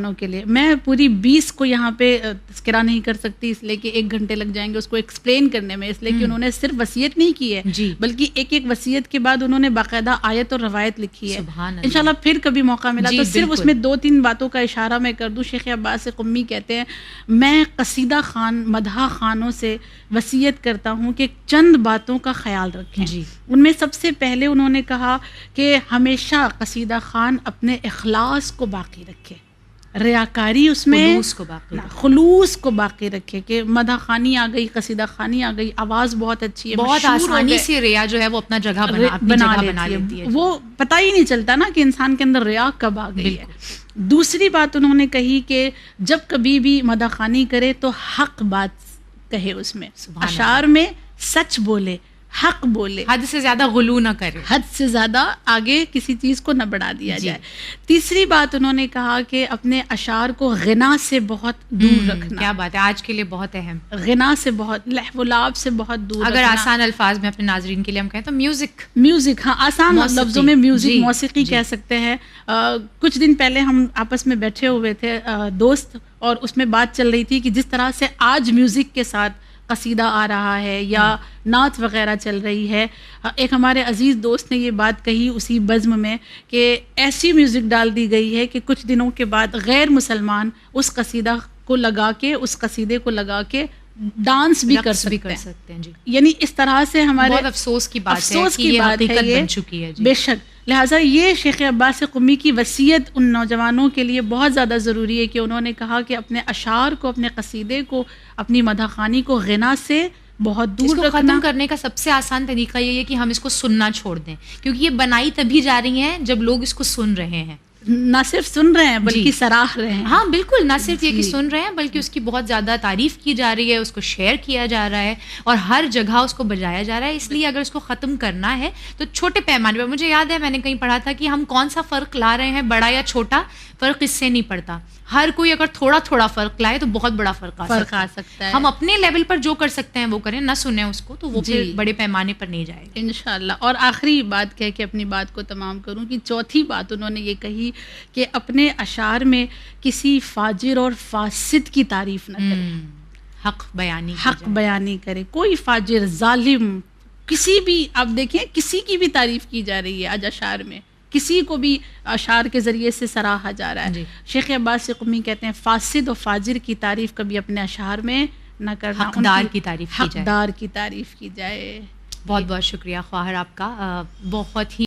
نوجوانوں کے لیے. میں پوری 20 کو یہاں پہ تذکرہ نہیں کر سکتی اس لیے کہ 1 گھنٹے لگ جائیں گے اس کو ایکسپلین کرنے میں, اس لیے کہ انہوں نے صرف وصیت نہیں کی ہے بلکہ ایک ایک وصیت کے بعد انہوں نے باقاعدہ آیت اور روایت لکھی ہے. انشاءاللہ پھر کبھی موقع ملا تو صرف اس میں 2-3 باتوں کا اشارہ میں کر دوں. شیخ عباس قمی کہتے ہیں میں قصیدہ خان مدح خانوں سے وصیت کرتا ہوں کہ چند باتوں کا خیال رکھیں. ان میں سب سے پہلے انہوں نے کہا کہ ہمیشہ قصیدہ خان اپنے اخلاص کو باقی رکھے, ریاکاری اس میں خلوص کو باقی رکھے. کہ مدح خانی آ گئی, قصیدہ خانی آ گئی, آواز بہت اچھی ہے, بہت آسانی سے ریا جو ہے وہ اپنا جگہ بنا لیتی ہے, وہ پتہ ہی نہیں چلتا نا کہ انسان کے اندر ریا کب آ گئی ہے. دوسری بات انہوں نے کہی کہ جب کبھی بھی مدح خانی کرے تو حق بات کہے, اس میں اشعار میں سچ بولے, حق بولے, حد سے زیادہ غلو نہ کرے, حد سے زیادہ آگے کسی چیز کو نہ بڑھا دیا جائے. تیسری بات انہوں نے کہا کہ اپنے اشعار کو غنا سے بہت دور رکھنا. کیا بات ہے, آج کے لیے بہت اہم. غنا سے بہت, لہو و لعب سے بہت دور. اگر آسان الفاظ میں اپنے ناظرین کے لیے ہم کہیں تو میوزک, ہاں آسان لفظوں میں میوزک, موسیقی کہہ سکتے ہیں. کچھ دن پہلے ہم آپس میں بیٹھے ہوئے تھے دوست, اور اس میں بات چل رہی تھی کہ جس طرح سے آج میوزک کے ساتھ قصیدہ آ رہا ہے یا نعت وغیرہ چل رہی ہے, ایک ہمارے عزیز دوست نے یہ بات کہی اسی بزم میں کہ ایسی میوزک ڈال دی گئی ہے کہ کچھ دنوں کے بعد غیر مسلمان اس قصیدہ کو لگا کے, اس قصیدے کو لگا کے ڈانس بھی کر سکتے ہیں. یعنی اس طرح سے ہمارے بہت افسوس کی بات ہے یہ بن چکی ہے. بے شک, لہٰذا یہ شیخ عباس قمی کی وصیت ان نوجوانوں کے لیے بہت زیادہ ضروری ہے کہ انہوں نے کہا کہ اپنے اشعار کو, اپنے قصیدے کو, اپنی مدح خوانی کو غنا سے بہت دور رکھنا. ختم کرنے کا سب سے آسان طریقہ یہ ہے کہ ہم اس کو سننا چھوڑ دیں, کیونکہ یہ بنائی تبھی جا رہی ہیں جب لوگ اس کو سن رہے ہیں, نہ صرف سن رہے ہیں بلکہ سراہ رہے ہیں. ہاں بالکل, نہ صرف یہ کہ سن رہے ہیں بلکہ اس کی بہت زیادہ تعریف کی جا رہی ہے, اس کو شیئر کیا جا رہا ہے اور ہر جگہ اس کو بجایا جا رہا ہے. اس لیے اگر اس کو ختم کرنا ہے تو چھوٹے پیمانے پر, مجھے یاد ہے میں نے کہیں پڑھا تھا کہ ہم کون سا فرق لا رہے ہیں, بڑا یا چھوٹا, فرق اس سے نہیں پڑتا. ہر کوئی اگر تھوڑا تھوڑا فرق لائے تو بہت بڑا فرق آ سکتا ہے. ہم اپنے لیول پر جو کر سکتے ہیں وہ کریں, نہ سنیں اس کو تو وہ پھر بڑے پیمانے پر نہیں جائے گا انشاءاللہ. اور آخری بات کہہ کے اپنی بات کو تمام کروں کہ چوتھی بات انہوں نے یہ کہی کہ اپنے اشعار میں کسی فاجر اور فاسد کی تعریف نہ کرے, حق بیانی کرے. کوئی فاجر, ظالم, کسی بھی, آپ دیکھیں کسی کی بھی تعریف کی جا رہی ہے آج اشعار میں, کسی کو بھی اشعار کے ذریعے سے سراہا جا رہا ہے. شیخ عباس قمی کہتے ہیں فاسد و فاجر کی تعریف کبھی اپنے اشعار میں نہ کرنا, حقدار کی تعریف کی جائے. بہت بہت شکریہ خواہر آپ کا, بہت ہی